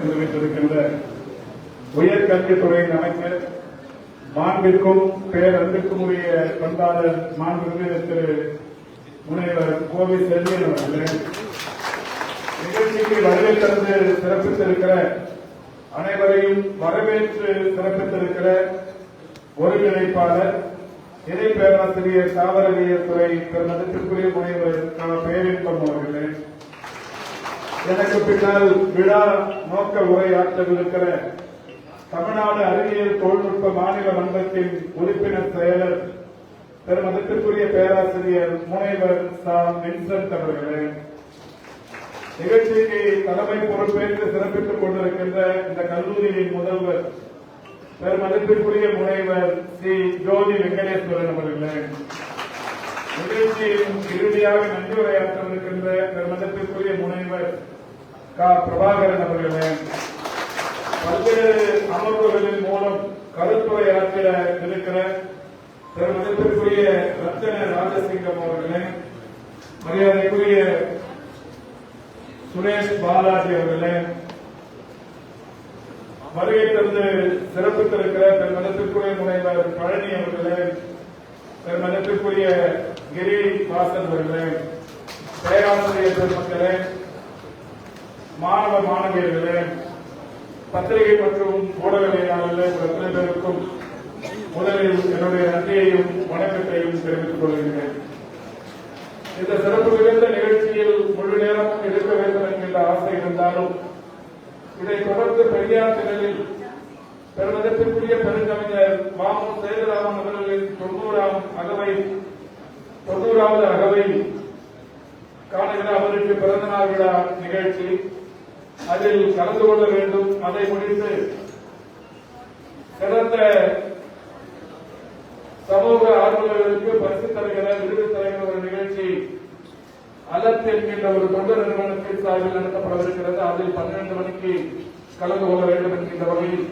தெரிவித்திருக்கின்ற உயர்கல்வித்துறையின் அமைச்சர் மாண்பிற்கும் பேரன்பிற்கும் உரிய பண்பாளர் மாண்புமிகு திரு முனைவர் கோவை செல்வியன் அவர்களே, நிகழ்ச்சிக்கு வருகை தந்து சிறப்பித்திருக்கிற அனைவரையும் வரவேற்று சிறப்பித்திருக்கிற ஒருங்கிணைப்பாளர் இணை பேராசிரியர் தாவரவியல் துறை மதிப்பிற்குரிய முனைவர் பேரின்பம் அவர்களே, எனக்கு பின்னால் விழா நோக்க உரையாற்றவிருக்கிற தமிழ்நாடு அறிவியல் தொழில்நுட்ப மாநில மன்றத்தின் உறுப்பினர் செயலர் மதிப்பிற்குரிய பேராசிரியர் முனைவர் வின்சென்ட் அவர்களே, நிகழ்ச்சிக்கு தலைமை பொறுப்பேற்று சிறப்பித்துக் கொண்டிருக்கின்ற இந்த கல்லூரியின் முதல்வர் மதிப்பிற்குரிய முனைவர் ஜோதி வெங்கடேஸ்வரன் அவர்களே, நிகழ்ச்சியின் இறுதியாக நன்றி உரையாற்றவிருக்கின்ற மதிப்பிற்குரிய முனைவர் பிரபாகரன் அவர்களே, பல்வேறு அமர்வுகளின் மூலம் கருத்துரையாற்ற இருக்கிற மதிப்பிற்குரிய ரத்தன ராஜசிங்கம் அவர்களே, மரியாதைக்குரிய சுரேஷ் பாலாஜி அவர்களே, வருகை தந்து சிறப்பித்திருக்கிற மதிப்பிற்குரிய முனைவர் பழனி அவர்களே, மதிப்பிற்குரிய கிரி வாசன் அவர்களே, பேராசிரியர் பெருமக்களே, மாணவ மாணவியர்களே, பத்திரிகை மற்றும் ஊடகவியலாளர்களே, அத்தனை பேருக்கும் முதலில் என்னுடைய நன்றியையும் வணக்கத்தையும் தெரிவித்துக் கொள்கிறேன். இந்த சிறப்பு மிகுந்த நிகழ்ச்சியில் முழு நேரமும் இருக்க வேண்டும் என்கின்ற ஆசை இருந்தாலும் இதை தொடர்ந்து பெரியார் திடலில் பெருமதிப்பிற்குரிய பெருங்கவிஞர் மாமு சேதுராமன் அவர்களின் 90வது அகவை காணுகிற அவருக்கு பிறந்தநாள் விழா நிகழ்ச்சி, அதில் கலந்து கொள்ள வேண்டும். அதை முடித்து சிறந்த சமூக ஆர்வலர்களுக்கு பரிசு தருகிற விருது தருகிற ஒரு நிகழ்ச்சி அலர்ட் என்கின்ற ஒரு தொண்டு நிறுவனத்தின் சார்பில் நடத்தப்படவிருக்கிறது. அதில் 12 மணிக்கு கலந்து கொள்ள வேண்டும் என்கின்ற வகையில்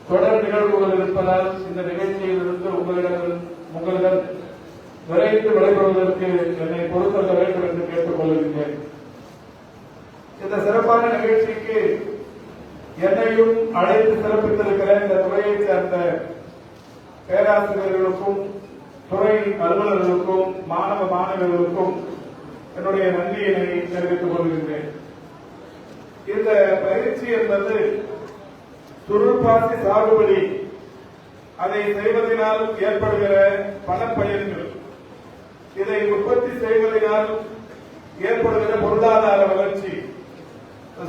தொடர் நிகழ்வுகள் இருப்பதால் இந்த நிகழ்ச்சியில் இருந்து உங்களிடம் விரைந்து விடைபெறுவதற்கு என்னை பொறுத்தள்ள வேண்டும் என்று கேட்டுக் கொள்கிறேன். இந்த சிறப்பான நிகழ்ச்சிக்கு என்னையும் அழைத்து சிறப்பித்திருக்கிற இந்த துறையைச் சேர்ந்த பேராசிரியர்களுக்கும் துறை அலுவலர்களுக்கும் மாணவ மாணவர்களுக்கும் என்னுடைய நன்றியினை தெரிவித்துக் கொள்கின்றேன். இந்த பயிற்சி என்பது சுருள்பாசி சாகுபடி, அதை செய்வதனால் ஏற்படுகிற பணப்பயன்கள், இதை உற்பத்தி செய்வதனால் ஏற்படுகிற பொருளாதார வளர்ச்சி,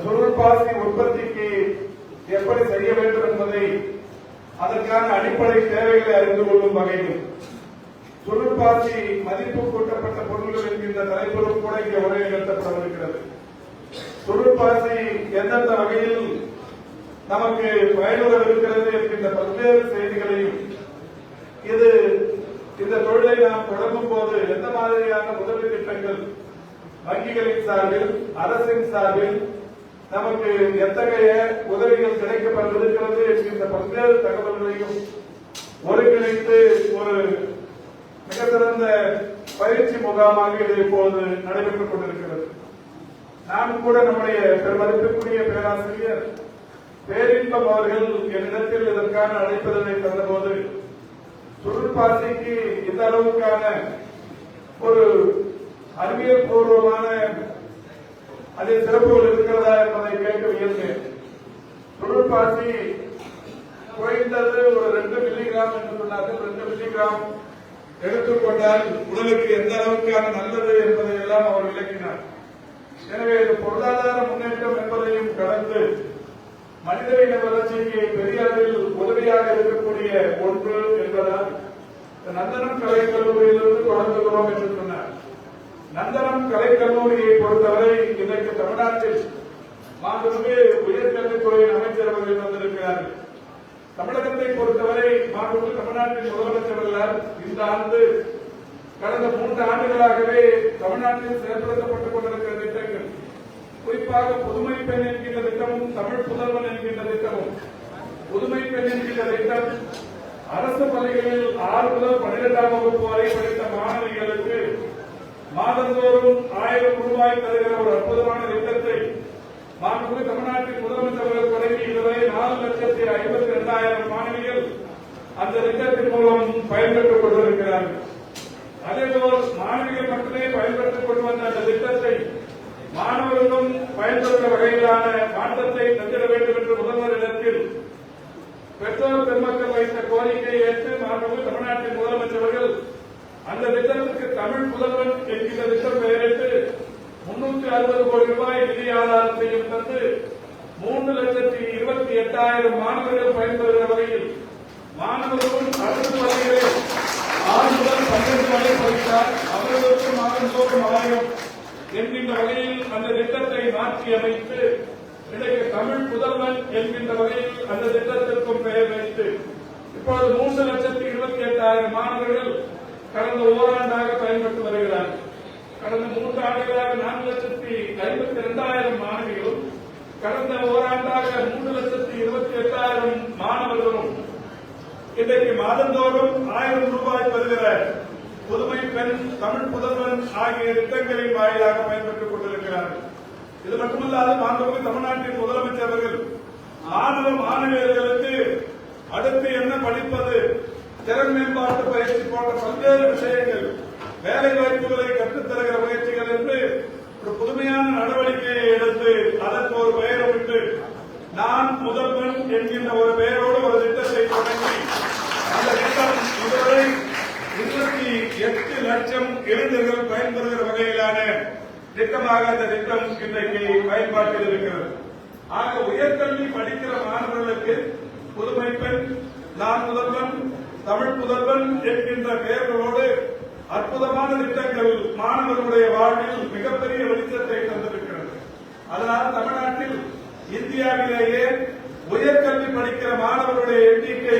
சுருள்பாசி உற்பத்திக்கு எப்படி செய்ய வேண்டும் என்பதை அதற்கான அடிப்படை தேவைகளை அறிந்து கொள்ளும் வகையில் சுருள்பாசி மதிப்பு கூட்டப்பட்ட பொருட்கள் என்கின்ற தலைப்பிலும் கூட இங்கே உரை நிகழ்த்தப்படவிருக்கிறது. சுருள்பாசி எந்தெந்த வகையில் நமக்கு பயனுள்ள இருக்கிறது என்கின்ற பல்வேறு செய்திகளையும், இது இந்த தொழிலை நாம் தொடங்கும் போது எந்த மாதிரியான உதவி திட்டங்கள் வங்கிகளின் சார்பில் அரசின் சார்பில் நமக்கு எத்தகைய உதவிகள் கிடைக்கப்பட்டிருக்கிறது என்கின்ற பல்வேறு தகவல்களையும் ஒருங்கிணைத்து ஒரு மிக சிறந்த பயிற்சி முகாமாக இது இப்போது நடைபெற்றுக் கொண்டிருக்கிறது. நாம் கூட நம்முடைய பெருமதிப்பிற்குரிய பேராசிரியர் பேரின்பம் அவர்கள் என்னிடத்தில் இதற்கான அழைப்பதனை தந்தபோது சுருள்பாசிக்கு இந்த அளவுக்கான ஒரு அறிவியல் பூர்வமான அதில் சிறப்புகள் இருக்கிறதா என்பதை கேட்டு வியந்தேன். சுருள்பாசி குறைந்தது ஒரு 2 மில்லிகிராம் என்று சொன்னார்கள். 2 மில்லிகிராம் எடுத்துக்கொண்டால் உடலுக்கு எந்த அளவுக்கான நல்லது என்பதை எல்லாம் அவர் விளக்கினார். எனவே இது பொருளாதார முன்னேற்றம் என்பதையும் கடந்து மனிதனின் வளர்ச்சிக்கு பெரிய அளவில் உதவியாக இருக்கக்கூடிய ஒன்று என்பதால் நந்தனம் கலைக்கல்லூரியிலிருந்து தொடங்குகிறோம் என்று சொன்னார். நந்தனம் கலைக்கல்லூரியை பொறுத்தவரை இன்றைக்கு தமிழ்நாட்டில் மாண்புமிகு உயர்கல்வித்துறையின் அமைச்சர் அவர்கள் வந்திருக்கிறார்கள். தமிழகத்தை பொறுத்தவரை மாண்புமிகு தமிழ்நாட்டின் முதலமைச்சர் இந்த ஆண்டு கடந்த 3 ஆண்டுகளாகவே தமிழ்நாட்டில் செயல்படுத்தப்பட்டுக் கொண்டிருக்கிற திட்டங்கள், குறிப்பாக புதுமை பெண் என்கின்ற திட்டமும் தமிழ் புதல்வன் என்கின்ற திட்டமும், புதுமை பெண் என்கின்ற திட்டம் அரசு பள்ளிகளில் 6 முதல் 12ஆம் வகுப்பு வரை படித்த மாணவிகளுக்கு மாதந்தோறும் 1000 ரூபாய் தருகிற ஒரு அற்புதமான திட்டத்தை மாண்புமிகு தமிழ்நாட்டின் முதலமைச்சர் பயன்பெற்றுக் கொண்டிருக்கிறார்கள். அதேபோல் மாணவிகள் மட்டுமே பயன்பெற்றுக் கொண்டு வந்த அந்த திட்டத்தை மாணவர்களும் பயன்பெறுகிற வகையிலான மாற்றத்தை தந்திட வேண்டும் என்று முதல்வரிடத்தில் பெற்றோர் பெருமக்கள் வைத்த கோரிக்கையை ஏற்று மாண்புமிகு தமிழ்நாட்டின் முதலமைச்சர்கள் அந்த திட்டத்திற்கு தமிழ் புதல்வன் என்கிற திட்டம் பெயரிட்டு 360 கோடி ரூபாய் நிதி ஆதாரத்தையும் தந்து 3,28,000 மாணவர்கள் பயன்பெறுகிற வகையில் மாணவர்களும் அரசு பள்ளிகளில் 6 முதல் 12 வரை படித்தார் அவர்களுக்கு மாதந்தோறும் 1000 என்கின்ற வகையில் அந்த திட்டத்தை மாற்றி அமைத்து இன்றைக்கு தமிழ் புதல்வன் என்கின்ற வகையில் அந்த திட்டத்திற்கும் பெயர் வைத்து இப்போது 3,28,000 மாணவர்கள் கடந்த ஓராண்டாக பயன்பட்டு வருகிறார்கள். கடந்த 3 ஆண்டுகளாக 4,52,000 மாணவிகளும் கடந்த ஓராண்டாக 3,28,000 மாணவர்களும் இன்றைக்கு மாதந்தோறும் 1000 ரூபாய் பெறுகிற புதுமை பெண் தமிழ் புதல்வன் ஆகிய திட்டங்களின் வாயிலாக பயன்பெற்றுக் கொண்டிருக்கிறார்கள். இது மட்டுமல்லாது மாண்புமிகு தமிழ்நாட்டின் முதலமைச்சர் அவர்கள் மாணவ மாணவியர்களுக்கு அடுத்து என்ன படிப்பது, திறன் மேம்பாட்டு பயிற்சி போன்ற பல்வேறு விஷயங்கள், வேலை வாய்ப்புகளை கற்றுத்தருகிற முயற்சிகள் என்று ஒரு புதுமையான நடவடிக்கையை எடுத்து அதற்கு ஒரு பெயரிட்டு நான் முதல்வன் என்கின்ற ஒரு பெயரோடு ஒரு திட்டத்தை தொடங்கி அந்த திட்டம் இதுவரை 28 லட்சம் இளைஞர்கள் பயன்பெறுகிற வகையிலான திட்டமாக அந்த திட்டம் இன்றைக்கு பயன்பாட்டில் இருக்கிறது. ஆக உயர்கல்வி படிக்கிற மாணவர்களுக்கு புதுமை பெண், நான் முதல்வன், தமிழ் புதல்வன் என்கின்ற பெயர்களோடு அற்புதமான திட்டங்கள் மாணவர்களுடைய வாழ்வில் மிகப்பெரிய வெளிச்சத்தை தந்திருக்கிறது. அதனால் தமிழ்நாட்டில் இந்தியாவிலேயே உயர்கல்வி படிக்கிற மாணவர்களுடைய எண்ணிக்கை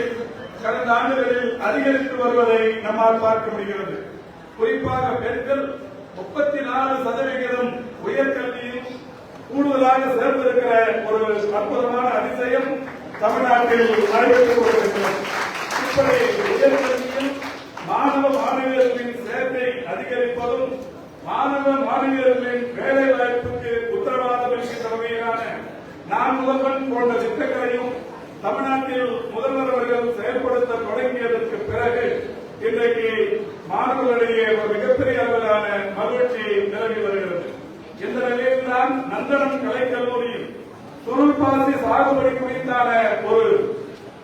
கடந்த ஆண்டுகளில் அதிகரித்து வருவதை நம்மால் பார்க்க முடிகிறது. குறிப்பாக பெண்கள் 34% உயர்கல்வியில் கூடுதலாக சேர்ந்திருக்கிற ஒரு அற்புதமான அதிசயம் தமிழ்நாட்டில் நடைபெற்றுக் கொண்டிருக்கிறது. இப்படி உயர்கல்வியில் மாணவ மாணவியர்களின் சேர்க்கை அதிகரிப்பதும் மாணவ மாணவியர்களின் வேலை வாய்ப்புக்கு உத்தரவாதம் என்கின்ற வகையிலான நான் முதல்வன் போன்ற திட்டங்களையும் தமிழ்நாட்டில் முதல்வர் அவர்கள் செயல்படுத்த தொடங்கியதற்கு பிறகு இன்றைக்கு மாணவர்களிடையே ஒரு மிகப்பெரிய அளவிலான மகிழ்ச்சி நிலவி வருகிறது. இந்த நிலையில்தான் நந்தனம் கலைக்கல்லூரியில் சுருள்பாசி சாகுபடி குறித்தான ஒரு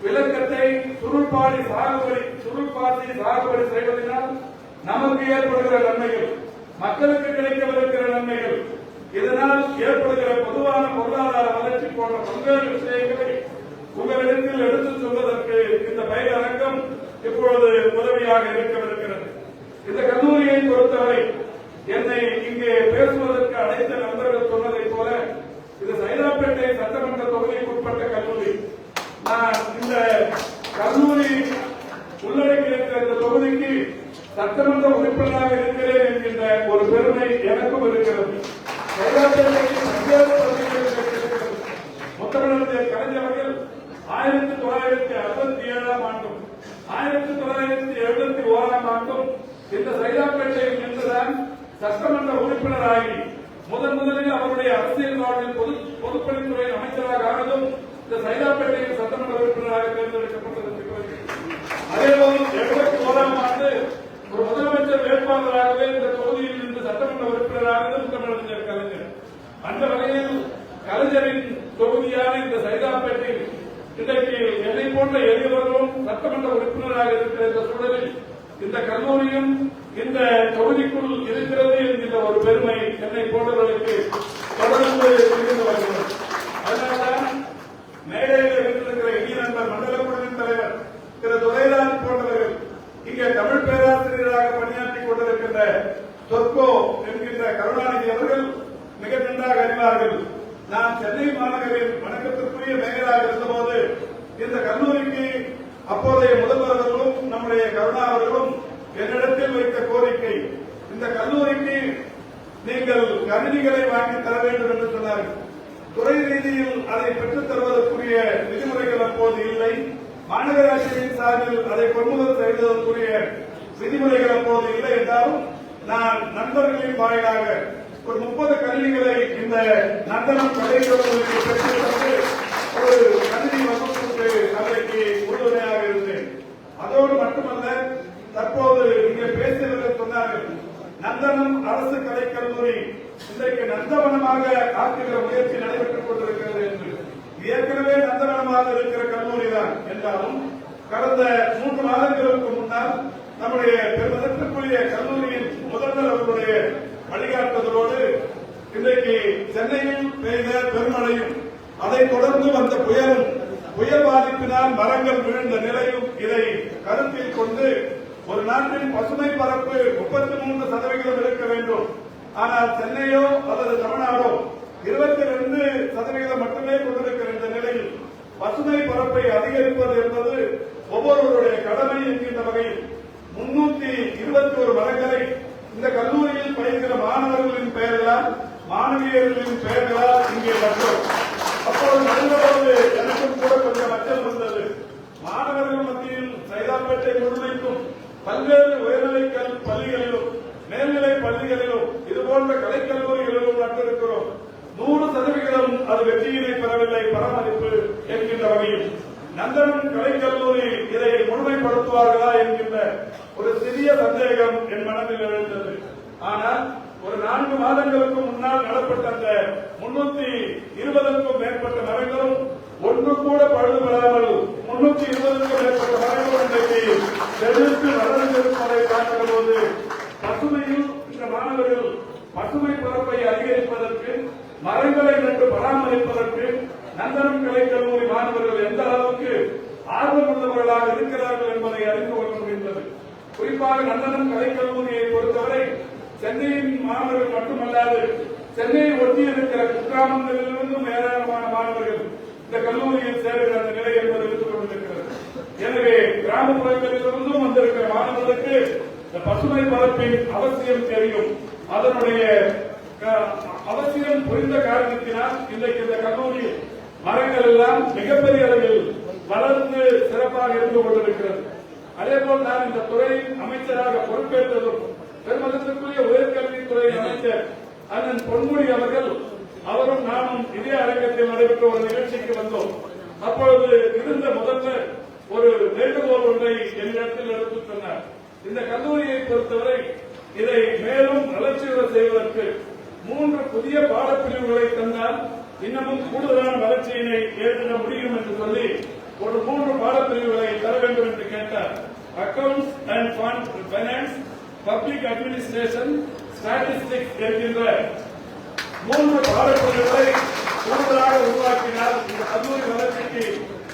விளக்கத்தை சுருள்பாசி சாகுபடி செய்வதனால் நமக்கு ஏற்படுகிற நன்மைகள், மக்களுக்கு கிடைக்கவிருக்கிற நன்மைகள், இதனால் ஏற்படுகிற பொதுவான பொருளாதார வளர்ச்சி போன்ற பல்வேறு விஷயங்களை உங்களிடத்தில் எடுத்துச் சொல்வதற்கு இந்த பயிலரங்கம் இப்பொழுது உதவியாக இருக்கவிருக்கிறது. இந்த கல்லூரியை பொறுத்தவரை என்னை இங்கே பேசுவதற்கு அழைத்த நண்பர்கள் சொன்னதைப் போல இது சைதாப்பேட்டை சட்டமன்ற தொகுதிக்கு உட்பட்ட கல்லூரி. நான் இந்த கல்லூரி உள்ளடக்கி இருக்கிற இந்த தொகுதிக்கு சட்டமன்ற உறுப்பினராக இருக்கிறேன் என்கின்ற ஒரு பெருமை எனக்கும் இருக்கிறது. சைதாப்பேட்டையில் பல்வேறு பகுதிகளில் இருக்கிறது. முத்தமிழர் கலைஞர்கள் 1967 ஆண்டும் 1971 ஆண்டும் இந்த சைதாப்பேட்டையில் நின்றுதான் சட்டமன்ற உறுப்பினராகி முதலில் அவருடைய அரசியல் வாழ்வில் பொதுப்பணித்துறை அமைச்சராக ஆனதும் இந்த சைதாப்பேட்டையில் சட்டமன்ற உறுப்பினராக தேர்ந்தெடுக்கப்பட்டிருக்கிறது. அதேபோல் 71 ஆண்டு ஒரு முதலமைச்சர் வேட்பாளராகவே இந்த தொகுதியில் இருந்து சட்டமன்ற உறுப்பினராக முத்தமிழர் கலைஞர். அந்த வகையில் கலைஞரின் தொகுதியான இந்த சைதாப்பேட்டையில் இன்றைக்கு என்னை போன்ற எளியவர்களும் சட்டமன்ற உறுப்பினராக இருக்கிற இந்த சூழலில் இந்த கல்லூரியும் இந்த தொகுதிக்குள் இருக்கிறது என்கின்ற ஒரு பெருமை என்னை போன்றவர்களுக்கு தொடர்ந்து இருந்து வருகிறது. அதனால்தான் மேடையில் இருந்திருக்கிற இந்திய நண்பர் மண்டல குழுவின் தலைவர் திரு துரைராஜ் போன்றவர்கள் இங்கே தமிழ் பேராசிரியராக பணியாற்றிக் கொண்டிருக்கின்ற சொற்கோ என்கின்ற கருணாநிதி அவர்கள் மிக நன்றாக அறிவார்கள். நான் சென்னை மாநகரின் வணக்கத்திற்குரிய மேயராக இருந்தபோது இந்த கல்லூரிக்கு அப்போதைய முதல்வர் அவர்களும் நம்முடைய கருணா அவர்களும் என்னிடத்தில் வைத்த கோரிக்கை, இந்த கல்லூரிக்கு நீங்கள் கணினிகளை வாங்கி தர வேண்டும் என்று சொன்னார்கள். துறை ரீதியில் அதை பெற்றுத் தருவதற்குரிய விதிமுறைகள் அப்போது இல்லை. மாநகராட்சியின் சார்பில் அதை கொள்முதல் செய்வதற்குரிய விதிமுறைகள் அப்போது இல்லை என்றாலும் நான் நண்பர்களின் வாயிலாக ஒரு 30 கணினிகளை இந்த நந்தனம் கலைக்கல்லூரிக்கு பெற்றுத் தந்து ஒரு கணினி வகுப்புக்கு அன்றைக்கு உறுதுணையாக இருந்தேன். அதோடு மட்டுமல்ல, இருந்தாலும் கடந்த 3 மாதங்களுக்கு முன்னால் நம்முடைய பெருமதத்திற்குரிய கல்லூரியின் முதல்வர் அவர்களுடைய வழிகாட்டுதலோடு இன்றைக்கு சென்னையில் பெய்த பெருமழையும் அதைத் தொடர்ந்து வந்த புயல் பாதிப்பினால் மரங்கள் விழுந்த நிலையும் இதை கருத்தில் கொண்டு ஒரு நாட்டின் பசுமை பரப்பு 33% இருக்க வேண்டும். ஆனால் சென்னையோ அல்லது தமிழ்நாடோ 22% மட்டுமே கொண்டிருக்கிற இந்த நிலையில் பசுமை பரப்பை அதிகரிப்பது என்பது ஒவ்வொருவருடைய கடமை என்கின்ற வகையில் 321 மரங்களை இந்த கல்லூரியில் பயிர்கிற மாணவர்களின் பெயர்களால் மாணவியர்களின் பெயர்களால் இங்கே நட்டோம். அப்போது நடுவரோடு எனக்கும் கூட கொஞ்சம் அச்சம் வந்தது. மாணவர்கள் மத்தியில் சைதாப்பேட்டை முழுமைக்கும் பல்வேறு உயர்நிலை பள்ளிகளிலும் மேல்நிலை பள்ளிகளிலும் இதுபோன்ற கலைக்கல்லூரிகளிலும் நட்டிருக்கிறோம். 100% அது வெற்றியினை பெறவில்லை பராமரிப்பு என்கின்ற வகையில் நந்தனம் கலைக்கல்லூரி இதை முழுமைப்படுத்துவார்களா என்கின்ற ஒரு சிறிய சந்தேகம் என் மனதில் எழுந்தது. ஆனால் ஒரு 4 மாதங்களுக்கு முன்னால் நடப்பட்ட அந்த 320க்கும் மேற்பட்ட மரங்களும் ஒன்று கூட பழுதுபடாமல் 320க்கும் மேற்பட்ட மரங்களும் இன்றைக்கு செழித்து வளர்ந்திருப்பதை பார்க்கிற போது பசுமையில் இந்த மாணவர்கள் பசுமை பரப்பை அதிகரிப்பதற்கு மரங்களை நட்டு பராமரிப்பதற்கு நந்தனம் கலைக்கல்லூரி மாணவர்கள் எந்த அளவுக்கு ஆர்வம் உள்ளவர்களாக இருக்கிறார்கள் என்பதை அறிந்து கொள்ள முடிந்தது. குறிப்பாக நந்தனம் கலைக்கல்லூரியை பொறுத்தவரை சென்னையின் மாணவர்கள் மட்டுமல்லாது சென்னையை ஒட்டி இருக்கிற குக்கிராமங்களிலிருந்தும் ஏராளமான மாணவர்கள் இந்த கல்லூரியில் சேருகிற அந்த நிலை என்பது இருந்து கொண்டிருக்கிறது. எனவே கிராமப்புறங்களிலிருந்தும் வந்திருக்கிற மாணவர்களுக்கு இந்த பசுமை பரப்பின் அவசியம் தெரியும். அதனுடைய அவசியம் புரிந்த காரணத்தினால் இன்றைக்கு இந்த கல்லூரியில் மரங்கள் எல்லாம் மிகப்பெரிய அளவில் வளர்ந்து சிறப்பாக இருந்து கொண்டிருக்கிறது. அதேபோல் நான் இந்த துறை அமைச்சராக பொறுப்பேற்றதும் பெருமதத்திற்குரிய உயர்கல்வித்துறை அமைச்சர் அண்ணன் பொன்முடி அவர்கள் அவரும் நானும் இதே அரங்கத்தில் நடைபெற்ற ஒரு நிகழ்ச்சிக்கு வந்தோம். அப்பொழுது இருந்த முதல்வர் ஒரு வேண்டுகோள் ஒன்றை என்னிடத்தில் எடுத்துச் சொன்னார். இந்த கல்லூரியை பொறுத்தவரை இதை மேலும் வளர்ச்சியுற செய்வதற்கு 3 புதிய பாடப்பிரிவுகளை தந்தால் இன்னமும் கூடுதலான வளர்ச்சியினை ஏற்பட முடியும் என்று சொல்லி ஒரு 3 பாடப்பிரிவுகளை தர வேண்டும் என்று கேட்டார். Accounts and finance, public administration, statistics என்கின்ற 3 பாடப்பிரிவுகளை கூடுதலாக உருவாக்கினால் இந்த கல்லூரி வளர்ச்சிக்கு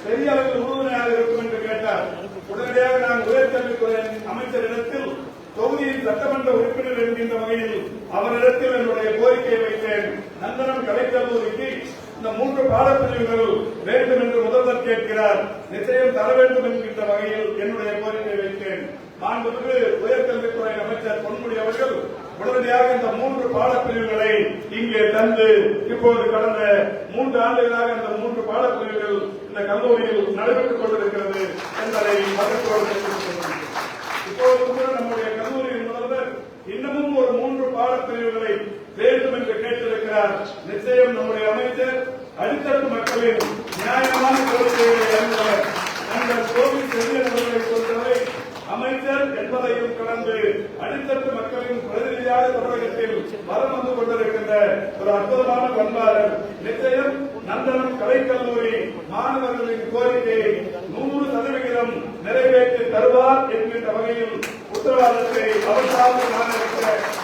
பெரிய அளவில் உறுதுணையாக இருக்கும் என்று கேட்டார். உடனடியாக நான் உயர்கல்வித்துறை அமைச்சரிடத்தில் தொகுதியின் சட்டமன்ற உறுப்பினர் என்கின்ற வகையில் அவரிடத்தில் என்னுடைய கோரிக்கையை வைத்தேன். நந்தனம் கலைக்கல்லூரிக்கு இந்த 3 பாடப்பிரிவுகள் வேண்டும் என்று முதல்வர் கேட்கிறார், நிச்சயம் தர வேண்டும் என்கின்ற வகையில் என்னுடைய கோரிக்கை வைத்தேன். மாண்புமிகு உயர்கல்வித்துறை அமைச்சர் பொன்முடி அவர்கள் உடனடியாக இந்த 3 பாடப்பிரிவுகளை இங்கே தந்து இப்போது கடந்த 3 ஆண்டுகளாக இந்த 3 பாடப்பிரிவுகள் இந்த கல்லூரியில் நடைபெற்றுக் கொண்டிருக்கிறது என்பதை மகிழ்ச்சியோடு தெரிவித்துள்ளேன். இப்போது கூட நம்முடைய கல்லூரியின் முதல்வர் இன்னமும் ஒரு 3 பாடப்பிரிவுகளை வேண்டும் என்று கேட்டிருக்கிறார். நிச்சயம் நம்முடைய அமைச்சர் அடித்தட்டு மக்களின் நியாயமான கோரிக்கைகளை அறிந்தவர். அந்த கோவில் செல்வியவர்களை பொறுத்தவரை அமைச்சர் என்பதையும் கடந்து அடித்தட்டு மக்களின் பிரதிநிதியாக தமிழகத்தில் வரம் வந்து கொண்டிருக்கின்ற ஒரு அற்புதமான பண்பாளர். நிச்சயம் நந்தனம் கலைக்கல்லூரி மாணவர்களின் கோரிக்கையை 100% நிறைவேற்றி தருவார் என்கின்ற வகையில் உத்தரவாதத்தை அவர் சார்ந்து நான்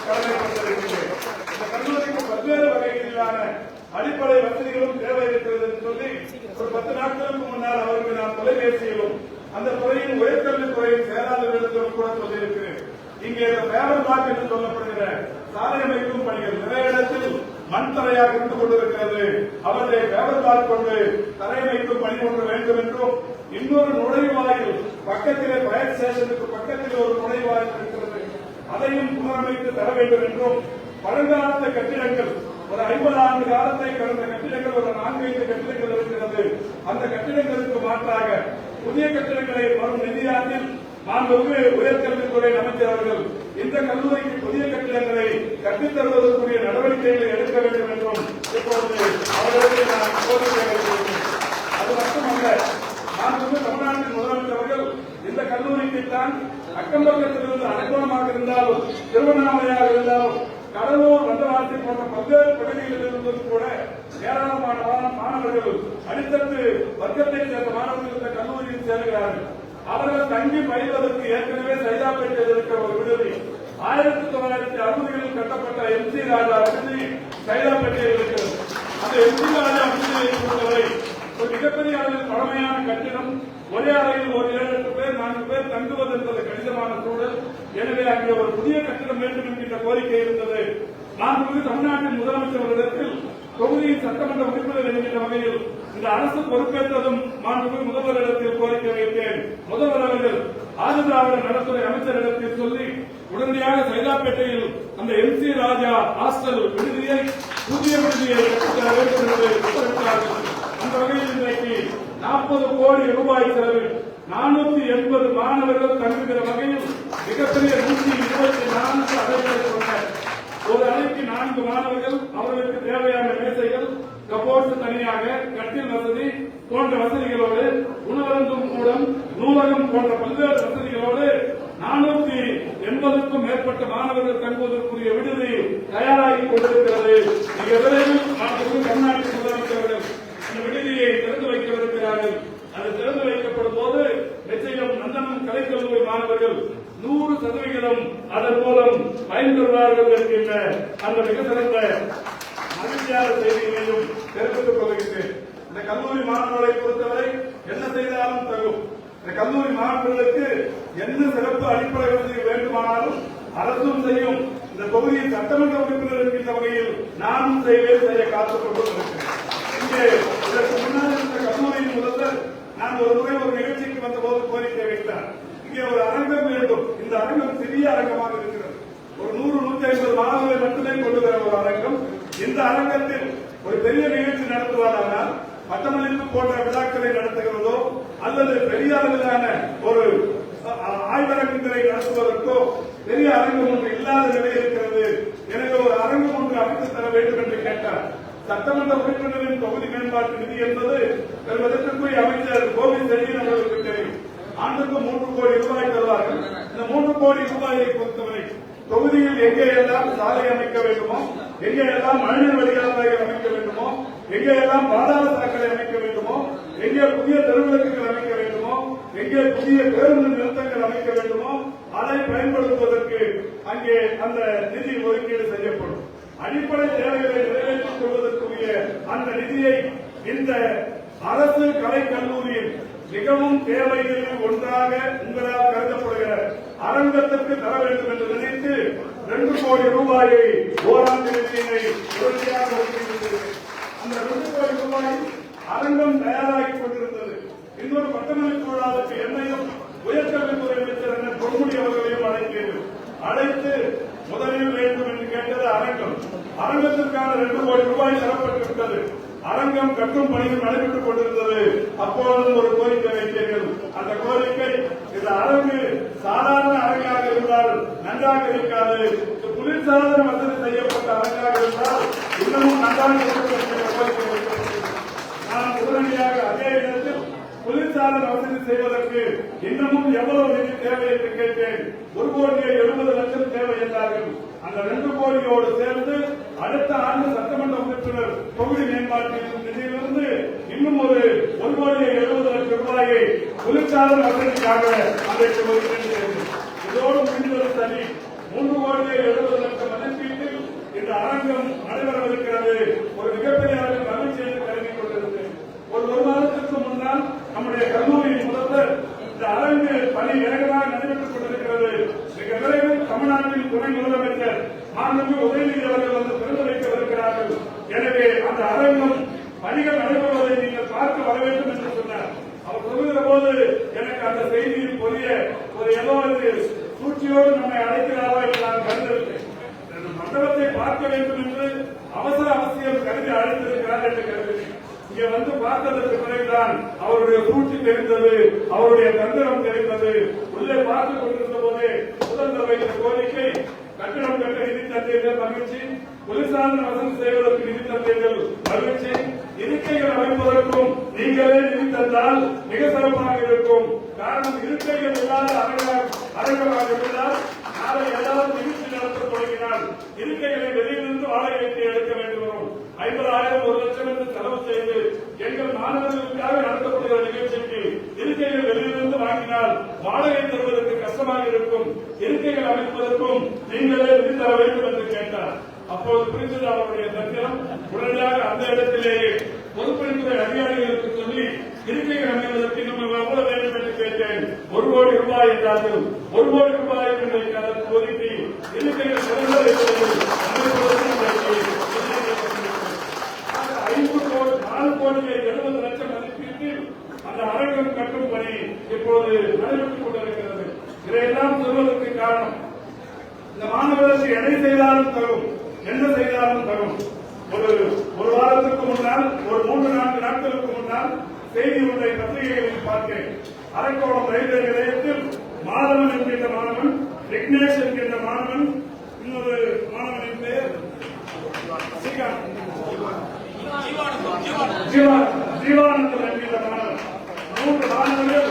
கடமைப்பட்டிருக்கிறேன். இந்த கல்லூரிக்கு பல்வேறு வகையிலான அடிப்படை வசதிகளும் தேவை இருக்கிறது என்று சொல்லி ஒரு 10 நாட்களுக்கு முன்னால் அவருக்கு நான் தொலைபேசியிலும் அந்த துறையின் உயர்கல்வித்துறையின் செயலாளர்களிடத்திலும் கூட சொல்லியிருக்கிறேன். இங்கே பேவர் பிளாக் என்று சொல்லப்படுகிற சாலை அமைக்கும் பணிகள் நிறைய இடத்தில் மண் தரையாக இருந்து கொண்டிருக்கிறது. அவற்றை பேவர் பிளாக் கொண்டு தரை அமைக்கும் பணி ஒன்று வேண்டும் என்றும், இன்னொரு நுழைவாயில் பக்கத்திலே பயர் ஸ்டேஷனுக்கு பக்கத்தில் ஒரு நுழைவாயில் இருக்கிறது, அதையும் புனரமைத்து தர வேண்டும் என்றும், பழங்காலத்த கட்டிடங்கள் ஒரு 50 ஆண்டு காலத்தை கடந்த கட்டிடங்கள் ஒரு 4-5 கட்டிடங்கள் இருக்கிறது. அந்த கட்டிடங்களுக்கு மாற்றாக புதிய கட்டிடங்களை வரும் நிதியாண்டில் மாண்புமிகு உயர்கல்வித்துறை அமைச்சர் அவர்கள் இந்த கல்லூரிக்கு புதிய கட்டிடங்களை கட்டித்தருவதற்குரிய நடவடிக்கைகளை எடுக்க வேண்டும் என்றும் இப்பொழுது அவர்களுக்கு நான் கோரிக்கை வைத்திருக்கிறேன். அது மட்டுமல்ல, மாண்புமிகு தமிழ்நாட்டின் முதலமைச்சர் அவர்கள் இந்த கல்லூரிக்கு தான் அக்கம்பக்கத்திலிருந்து அரக்கோணமாக இருந்தாலும் திருவண்ணாமலையாக இருந்தாலும் கடலூர் வண்டவாசி போன்ற பல்வேறு பகுதிகளில் இருந்தும் கூட ஏராளமான மாணவர்கள் அடித்தட்டு வர்க்கத்தைச் சேர்ந்த மாணவர்கள் இந்த கல்லூரியில் சேர்கிறார்கள். அவர்கள் தங்கி பயில்வதற்கு ஏற்கனவே சைதாப்பேட்டையில் இருக்கிற ஒரு விடுதி 1960களில் கட்டப்பட்ட MC ராஜா விடுதி சைதாப்பேட்டையில் இருக்கிறது. அந்த MC ராஜா விடுதியை பொறுத்தவரை ஒரு மிகப்பெரிய அளவில் பழமையான கட்டிடம். ஒரே அறையில் ஒரு 7-8 பேர் 4 பேர் தங்குவது என்பது கடினமான சூழல். எனவே அங்கே ஒரு புதிய கட்டிடம் வேண்டும் என்கின்ற கோரிக்கை இருந்தது. நான் தமிழ்நாட்டின் முதலமைச்சர்களிடத்தில் தொகுதியின் சட்டமன்ற உறுப்பினர் என்கின்ற வகையில் இந்த அரசு பொறுப்பேற்றதும் மாண்புமிகு முதல்வரிடத்தில் கோரிக்கை வைத்தேன். முதல்வர் அவர்கள் ஆதிதிராவிட நலத்துறை அமைச்சரிடத்தில் சொல்லி உடனடியாக சைதாப்பேட்டையில் அந்த MC ராஜா ஹாஸ்டல் விடுதியை புதிய விடுதியை கட்டித்தர வேண்டும் என்று உத்தரவிட்டார்கள். அந்த வகையில் இன்றைக்கு 40 கோடி ரூபாய் செலவில் 480 மாணவர்கள் தங்குகிற வகையில் மிகப்பெரிய 124 அறைகளை கொண்ட ஒரு அறைக்கு 4 மாணவர்கள், அவர்களுக்கு தேவையான மேசைகள், கபோர்ட்ஸ் தனியாக, கட்டில் வசதி போன்ற வசதிகளோடு, உணவருந்தும் கூடம், நூலகம் போன்ற பல்வேறு வசதிகளோடு 480க்கும் மேற்பட்ட மாணவர்கள் தங்குவதற்குரிய விடுதி தயாராகி கொண்டிருக்கிறது. மிக விரைவில் தமிழ்நாட்டின் முதலமைச்சர்கள் இந்த விடுதியை திறந்து வைக்கவிருக்கிறார்கள். அது திறந்து வைக்கப்படும் போது நிச்சயம் நந்தனம் கலைக்கல்லூரி மாணவர்கள் 100% அதன் மூலம் பயன்பெறுவார்கள் என்கின்ற அந்த மிக சிறந்த மகிழ்ச்சியான செய்திகளையும் தெரிவித்துக் கொள்கிறேன். இந்த கல்லூரி மாணவர்களை பொறுத்தவரை என்ன செய்தாலும் தகும். இந்த கல்லூரி மாணவர்களுக்கு என்ன சிறப்பு அடிப்படை வசதி வேண்டுமானாலும் அரசும் செய்யும். இந்த தொகுதியின் சட்டமன்ற உறுப்பினர் என்கின்ற வகையில் நானும் செய்ய காத்துக் கொண்டிருக்கிறேன். இங்கே இதற்கு முன்னால் இருந்த கல்லூரியின் முதல்வர் நான் ஒரு முறை ஒரு நிகழ்ச்சிக்கு வந்தபோது கோரிக்கை வைத்தார். இங்கே ஒரு அரங்கம் வேண்டும். இந்த அரங்கம் சிறிய அரங்கமாக இருக்கிறது. ஒரு 100-150 மாணவர்களை மட்டுமே கொண்டு வர ஒரு அரங்கம். இந்த அரங்கத்தில் ஒரு பெரிய நிகழ்ச்சி நடத்துவதானால் பட்டமளிப்பு போன்ற விழாக்களை நடத்துகிறதோ அல்லது பெரிய அளவிலான ஒரு ஆய்வரங்கங்களை நடத்துவதற்கோ பெரிய அரங்கம் ஒன்று இல்லாத நிலை இருக்கிறது. எனவே ஒரு அரங்கம் ஒன்று அமைத்து தர வேண்டும் என்று கேட்டார். சட்டமன்ற உறுப்பினரின் தொகுதி மேம்பாட்டு நிதி என்பது பெறுவதற்குரிய அமைச்சர் கோவி செழியன் அவர்களுக்கு தெரியும். ஆண்டுக்கு 3 கோடி ரூபாய் தருவார்கள். இந்த 3 கோடி ரூபாயை பொறுத்தவரை தொகுதியில் எங்கேயெல்லாம் சாலை அமைக்க வேண்டுமோ, எங்கேயெல்லாம் மழைநீர் வடிகால்வாய்கள் அமைக்க வேண்டுமோ, எங்கேயெல்லாம் பாதாள சாக்கடை அமைக்க வேண்டுமோ, எங்கே புதிய தெருவிளக்குகள் அமைக்க வேண்டுமோ, எங்கே புதிய பேருந்து நிறுத்தங்கள் அமைக்க வேண்டுமோ அதை பயன்படுத்துவதற்கு அங்கே அந்த நிதி ஒதுக்கீடு செய்யப்படும். அடிப்படை தேவைகளை நிறைவேற்றிக் கொள்வதற்குரிய அந்த நிதியை இந்த அரசு கலை கல்லூரியில் மிகவும் தேவைகளில் ஒன்றாக உங்களால் கருதப்படுகிற அரங்கத்திற்கு தர வேண்டும் என்று நினைத்து 2 கோடி ரூபாயை ஓராண்டு நிதியினை உடனடியாக ஒதுக்கீடு. அந்த 2 கோடி ரூபாய் அரங்கம் தயாராகிக் கொண்டிருந்தது. இன்னொரு பட்டமளிப்பு விழாவுக்கு என்னையும் உயர்கல்வித்துறை அமைச்சர் பொன்முடி அவர்களையும் அழைத்து முதலில் வேண்டும் என்று கேட்டது அரங்கம். அரங்கத்திற்கான 2 கோடி ரூபாய் தரப்பட்டிருந்தது. அரங்கம் கட்டும் பணிகள் நடைபெற்றுக் கொண்டிருந்தது. அப்பொழுதும் ஒரு கோரிக்கை வைத்தீர்கள். அந்த கோரிக்கை இந்த அரங்கு சாதாரண அரங்காக இருந்தால் நன்றாக இருக்காது, குளிர்சாதன வசதி செய்யப்பட்ட அரங்காக இருந்தால் இன்னமும் நன்றாக இருக்கும் கோரிக்கை வைத்திருக்கிறேன். நான் உடனடியாக அதே இடத்தில் குளிர்சாதன வசதி செய்வதற்கு இன்னமும் எவ்வளவு நிதி தேவை என்று கேட்டேன். 1,70,00,000 தேவை என்றார்கள். அந்த 2 கோடியோடு சேர்ந்து அடுத்த ஆண்டு சட்டமன்ற உறுப்பினர் தொகுதி மேம்பாட்டு நிதியிலிருந்து இன்னும் ஒரு 1,70,00,000 ரூபாயை குளிர்சாதன வசதிக்காக அன்றைக்கு ஒதுக்கீடு. இதோடு முடிந்தது சரி. 3,70,00,000 மதிப்பீட்டில் இந்த அரங்கம் நடைபெறவிருக்கிறது. ஒரு மிகப்பெரிய அளவில் மகிழ்ச்சி என்று கருதி கொண்டிருந்தேன். ஒரு மாதத்திற்கு முன்னால் நம்முடைய கல்லூரியின் முதல்வர் இந்த அரங்கு பணி வேகமாக நடைபெற்றுக் கொண்டிருக்கிறது, மிக விரைவில் தமிழ்நாட்டின் துணை முதலமைச்சர் மாண்புமிகு உதயநிதி அவர்கள் வந்து திறந்து வைக்கவிருக்கிறார்கள். எனவே அந்த அரங்கம் பணிகள் நடைபெறுவதை நீங்கள் பார்க்க வர வேண்டும் என்று சொன்னார். அவர் சொல்லுகிற போது எனக்கு அந்த செய்தியில் புரிய ஒரு ஏதோ சூழ்ச்சியோடு நம்மை அழைக்கிறாரோ என்று நான் கருதவில்லை. மண்டபத்தை பார்க்க வேண்டும் என்று அவசியம் கருதி அழைத்திருக்கிறார் என்று கருதினேன். இங்கே வந்து பார்த்ததற்கு பிறகுதான் அவருடைய சூழ்ச்சி தெரிந்தது, அவருடைய தந்திரம் தெரிந்தது. உள்ளே பார்த்துக் கொண்டிருந்த போதே முதல்வர் வைத்த கோரிக்கை கட்டிடம் கட்ட நிதி தந்தீர்கள் மகிழ்ச்சி, குளிர்சாதன வசதி செய்வதற்கு நிதி தந்தீர்கள் மகிழ்ச்சி, இருக்கைகள் அமைப்பதற்கும் நீங்களே நிதி தந்தால் மிக சிறப்பாக இருக்கும். காரணம் இருக்கைகள் இல்லாத அரங்கமாக இருந்தால் நாளை ஏதாவது நிகழ்ச்சி நடத்த தொடங்கினால் இருக்கைகளை வெளியிலிருந்து வாடகைக்கு எடுக்க வேண்டும் வரும். 50,000 1 லட்சம் என்று செலவு செய்து எங்கள் மாணவர்களுக்காக நடத்தப்படுகிற நிகழ்ச்சிக்கு இருக்கைகள் வெளியிலிருந்து வாங்கினால் வாடகை தருவதற்கு கஷ்டமாக இருக்கும், இருக்கைகள் அமைப்பதற்கும் நீங்களே நிதி தர வேண்டும் என்று கேட்டார். அப்போது புரிந்தது அவருடைய தந்திரம். உடனடியாக அந்த இடத்திலேயே பொதுப்பணித்துறை அதிகாரிகளுக்கு சொல்லி இருக்கைகள் அமைவதற்கு நம்ம எவ்வளவு வேண்டும் என்று கேட்டேன். 1 கோடி ரூபாய் என்றார்கள். 1 கோடி ரூபாய் இன்றைக்கு அதற்கு ஒதுக்கி இருக்கைகள் சிறந்த மதிப்பீட்டில் அந்த அரங்கம் கட்டும் பணி இப்போது நடைபெற்றுக் கொண்டிருக்கிறது. இதையெல்லாம் சொல்வதற்கு காரணம், இந்த மாணவர்களுக்கு எதை செய்தாலும் தரும், என்ன செய்தாலும் தரும். ஒரு வாரத்துக்கு முன்னால், ஒரு 3-4 நாட்களுக்கு முன்னால் செய்தி ஒன்றை பத்திரிகைகளில் பார்த்தேன். அரக்கோணம் ரயில்வே நிலையத்தில் மாதவன் என்கின்ற மாணவன், விக்னேஷ் என்கின்ற மாணவன், இன்னொரு மாணவனின் பெயர் ஜீவானந்தம் என்கின்ற மாணவன், 3 மாணவர்கள்